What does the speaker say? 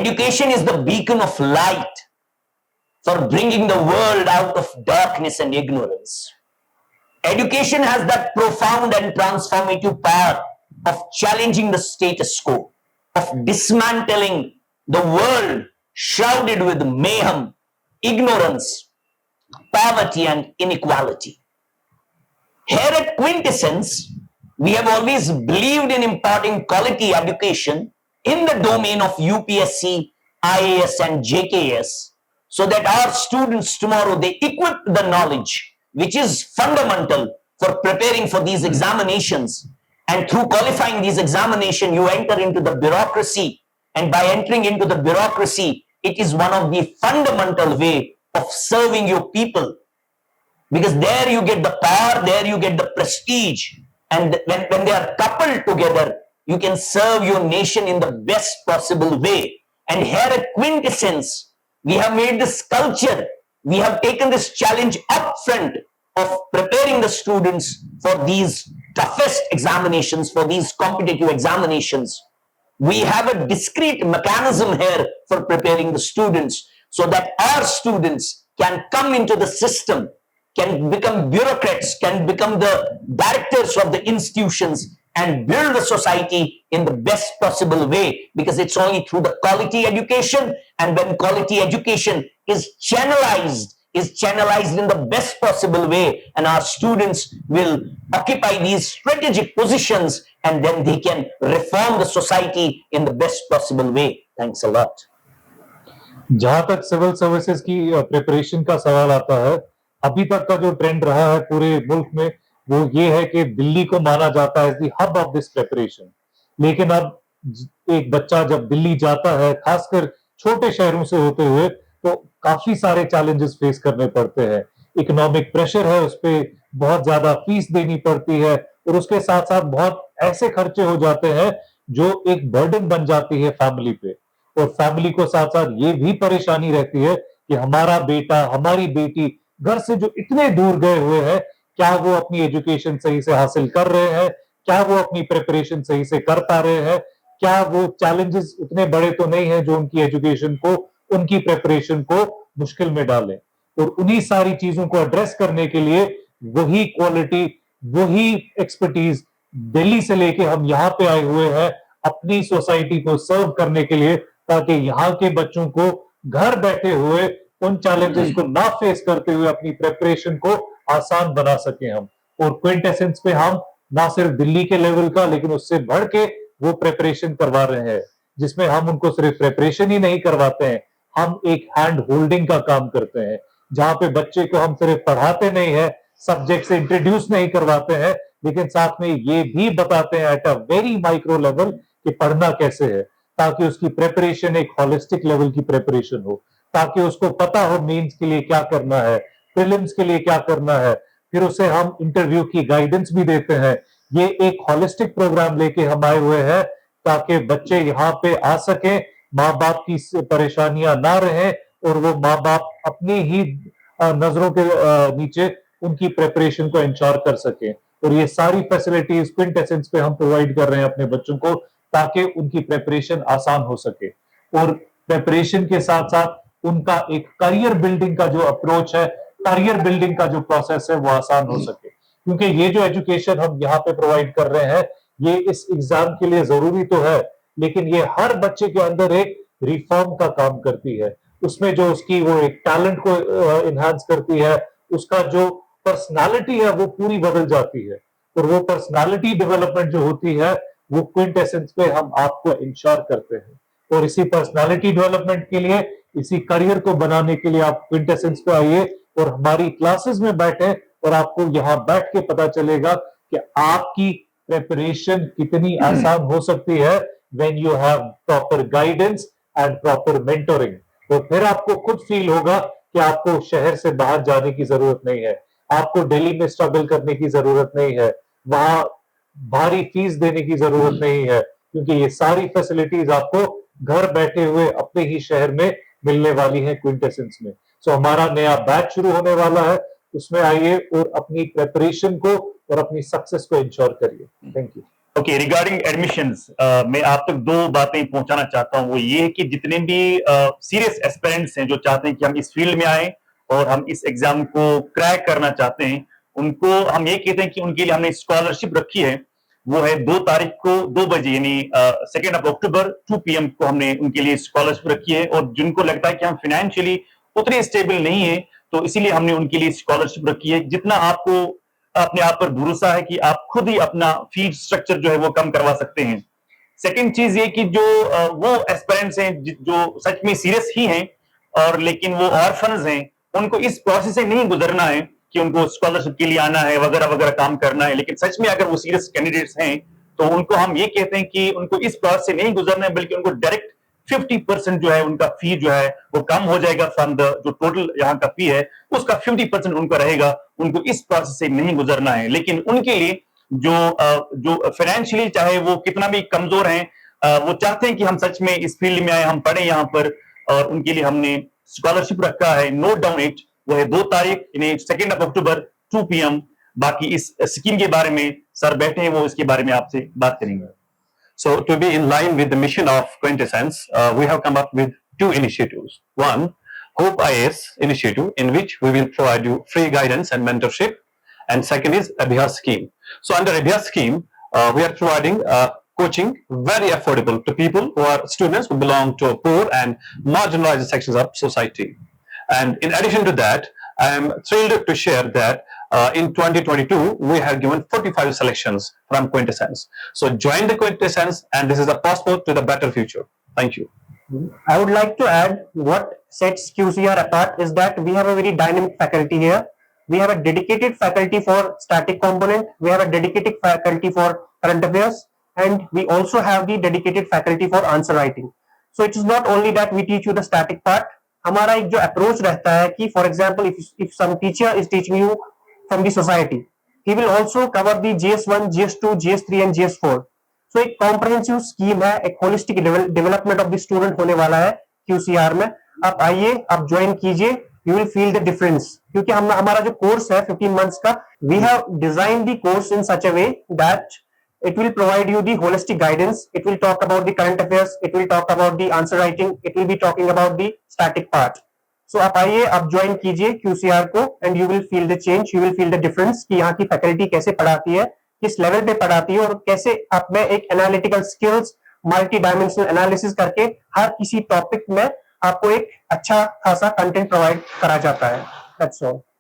Education is the beacon of light for bringing the world out of darkness and ignorance. Education has that profound and transformative power of challenging the status quo, of dismantling the world shrouded with mayhem, ignorance, poverty, and inequality. Here at Quintessence, we have always believed in imparting quality education in the domain of UPSC, IAS, and JKS, so that our students tomorrow, they equip the knowledge which is fundamental for preparing for these examinations. And through qualifying these examinations, you enter into the bureaucracy. And by entering into the bureaucracy, it is one of the fundamental way of serving your people. Because there you get the power, there you get the prestige. And when they are coupled together, you can serve your nation in the best possible way. And here at Quintessence, we have made this culture. We have taken this challenge up front of preparing the students for these toughest examinations, for these competitive examinations. We have a discrete mechanism here for preparing the students so that our students can come into the system, can become bureaucrats, can become the directors of the institutions and build the society in the best possible way, because it's only through the quality education, and when quality education is channelized in the best possible way, and our students will occupy these strategic positions, and then they can reform the society in the best possible way. Thanks a lot. जहां तक civil services की preparation का सवाल आता है, अभी तक का जो ट्रेंड रहा है पूरे मुल्क में वो ये है कि दिल्ली को माना जाता है the hub of this preparation. लेकिन अब एक बच्चा जब दिल्ली जाता है, खासकर छोटे शहरों से होते हुए, तो काफी सारे चैलेंजेस फेस करने पड़ते हैं। इकोनॉमिक प्रेशर है, उस पर बहुत ज्यादा फीस देनी पड़ती है, और उसके साथ साथ बहुत ऐसे खर्चे हो जाते हैं जो एक बर्डन बन जाती है फैमिली पे। और फैमिली को साथ साथ ये भी परेशानी रहती है कि हमारा बेटा, हमारी बेटी घर से जो इतने दूर गए हुए हैं, क्या वो अपनी एजुकेशन सही से हासिल कर रहे हैं, क्या वो अपनी प्रिपरेशन सही से कर पा रहे हैं, क्या वो चैलेंजेस उतने बड़े तो नहीं है जो उनकी एजुकेशन को, उनकी प्रिपरेशन को मुश्किल में डालें। और उन्हीं सारी चीजों को एड्रेस करने के लिए वही क्वालिटी, वही एक्सपर्टीज दिल्ली से लेके हम यहाँ पे आए हुए हैं अपनी सोसाइटी को सर्व करने के लिए, ताकि यहाँ के बच्चों को घर बैठे हुए उन चैलेंजेस को ना फेस करते हुए अपनी प्रिपरेशन को आसान बना सके हम। और क्विंटेसेंस पे हम ना सिर्फ दिल्ली के लेवल का, लेकिन उससे बढ़ के वो प्रिपरेशन करवा रहे हैं, जिसमें हम उनको सिर्फ प्रिपरेशन ही नहीं करवाते हैं, हम एक हैंड होल्डिंग का काम करते हैं, जहां पे बच्चे को हम सिर्फ पढ़ाते नहीं है, सब्जेक्ट से इंट्रोड्यूस नहीं करवाते हैं, लेकिन साथ में ये भी बताते हैं at a very micro level कि पढ़ना कैसे है, ताकि उसकी प्रिपरेशन एक होलिस्टिक लेवल की प्रिपरेशन हो, ताकि उसको पता हो मेंस के लिए क्या करना है, प्रीलिम्स के लिए क्या करना है। फिर उसे हम इंटरव्यू की गाइडेंस भी देते हैं। ये एक होलिस्टिक प्रोग्राम लेके हम आए हुए हैं ताकि बच्चे यहाँ पे आ सके, माँ बाप की परेशानियां ना रहे, और वो माँ बाप अपनी ही नजरों के नीचे उनकी प्रिपरेशन को इंश्योर कर सके। और ये सारी फैसिलिटीज क्विंटेसेंस पे हम प्रोवाइड कर रहे हैं अपने बच्चों को, ताकि उनकी प्रिपरेशन आसान हो सके। और प्रिपरेशन के साथ साथ उनका एक करियर बिल्डिंग का जो अप्रोच है, करियर बिल्डिंग का जो प्रोसेस है, वो आसान हो सके। क्योंकि ये जो एजुकेशन हम यहाँ पे प्रोवाइड कर रहे हैं, ये इस एग्जाम के लिए जरूरी तो है, लेकिन ये हर बच्चे के अंदर एक रिफॉर्म का काम करती है। उसमें जो उसकी वो एक टैलेंट को इनहांस करती है, उसका जो पर्सनालिटी है वो पूरी बदल जाती है। और वो पर्सनालिटी डेवलपमेंट जो होती है, वो क्विंटेसेंस पे हम आपको इंश्योर करते हैं। और इसी पर्सनालिटी डेवलपमेंट के लिए, इसी करियर को बनाने के लिए आप क्विंटेसेंस पे आइए और हमारी क्लासेस में बैठे, और आपको यहाँ बैठ के पता चलेगा कि आपकी प्रिपरेशन कितनी आसान हो सकती है when you have proper guidance and proper mentoring. तो फिर आपको खुद फील होगा कि आपको शहर से बाहर जाने की जरूरत नहीं है, आपको दिल्ली में स्ट्रगल करने की जरूरत नहीं है, वहां भारी फीस देने की जरूरत नहीं है, क्योंकि ये सारी फैसिलिटीज आपको घर बैठे हुए अपने ही शहर में मिलने वाली है क्विंटेसेंस में। सो हमारा नया बैच शुरू होने वाला है, उसमें आइए और अपनी प्रिपरेशन को और अपनी सक्सेस को इंश्योर करिए। Thank you. Okay, regarding admissions मैं आप तक दो बातें पहुंचाना चाहता हूं। वो ये है कि जितने भी सीरियस एस्पिरेंट्स हैं जो चाहते हैं कि हम इस फील्ड में आए और हम इस एग्जाम को क्रैक करना चाहते हैं, उनको हम ये कहते हैं कि उनके लिए हमने स्कॉलरशिप रखी है। वो है 2 तारीख को 2 बजे, यानी 2 अक्टूबर 2 PM को हमने उनके लिए स्कॉलरशिप रखी है। और जिनको लगता है कि हम फाइनेंशियली उतने स्टेबल नहीं है, तो इसीलिए हमने उनके लिए स्कॉलरशिप रखी है। जितना आपको अपने आप पर भरोसा है कि आप खुद ही अपना फीस स्ट्रक्चर जो है वो कम करवा सकते हैं। सेकंड चीज ये कि जो वो एस्पिरेंट्स हैं जो सच में सीरियस ही हैं और लेकिन वो ऑर्फन्स हैं, उनको इस प्रोसेस से नहीं गुजरना है कि उनको स्कॉलरशिप के लिए आना है वगैरह वगैरह काम करना है। लेकिन सच में अगर वो सीरियस कैंडिडेट्स हैं, तो उनको हम ये कहते हैं कि उनको इस प्रोसेस से नहीं गुजरना है, बल्कि उनको डायरेक्ट 50% जो है उनका फी जो है वो कम हो जाएगा फ्रॉम द जो टोटल यहाँ का फी है, उसका 50% उनका रहेगा। उनको इस प्रोसेस से नहीं गुजरना है। लेकिन उनके लिए जो फाइनेंशियली चाहे वो कितना भी कमजोर हैं, वो चाहते हैं कि हम सच में इस फील्ड में आए, हम पढ़े यहाँ पर, और उनके लिए हमने स्कॉलरशिप रखा है। नोट डाउन इट, वो है 2 तारीख यानी 2 अक्टूबर 2 PM। बाकी इस स्कीम के बारे में सर बैठे हैं, वो इसके बारे में आपसे बात करेंगे। So, to be in line with the mission of Quintessence, we have come up with 2 initiatives. One, Hope IAS initiative, in which we will provide you free guidance and mentorship. And second is Abhiyas scheme. So, under Abhiyas scheme, we are providing coaching very affordable to people who are students who belong to poor and marginalized sections of society. And in addition to that, I am thrilled to share that in 2022, we have given 45 selections from Quintessence. So join the Quintessence, and this is a passport to the better future. Thank you. I would like to add what sets QCR apart is that we have a very dynamic faculty here. We have a dedicated faculty for static component. We have a dedicated faculty for current affairs, and we also have the dedicated faculty for answer writing. So it is not only that we teach you the static part. हमारा एक जो approach रहता है कि for example if some teacher is teaching you from the society, he will also cover the GS1, GS2, GS3 and GS4. So एक comprehensive scheme है, एक holistic development of the student होने वाला है QCR में। आप आइए, आप ज्वाइन कीजिए, you will feel the difference. क्योंकि हम हमारा जो कोर्स है 15 मंथ्स का, we have design the course in such a way that it will provide you the holistic guidance. It will talk about the current affairs, it will talk about the answer writing, it will be talking about the static part. So आप आइए, आप join कीजिए QCR को, and you will feel the change, you will feel the difference कि यहाँ की faculty कैसे पढ़ाती है, किस लेवल पे पढ़ाती है, और कैसे आप में एक analytical skills, multi dimensional analysis करके हर किसी टॉपिक में आपको एक अच्छा खासा कंटेंट प्रोवाइड करा जाता है। That's all.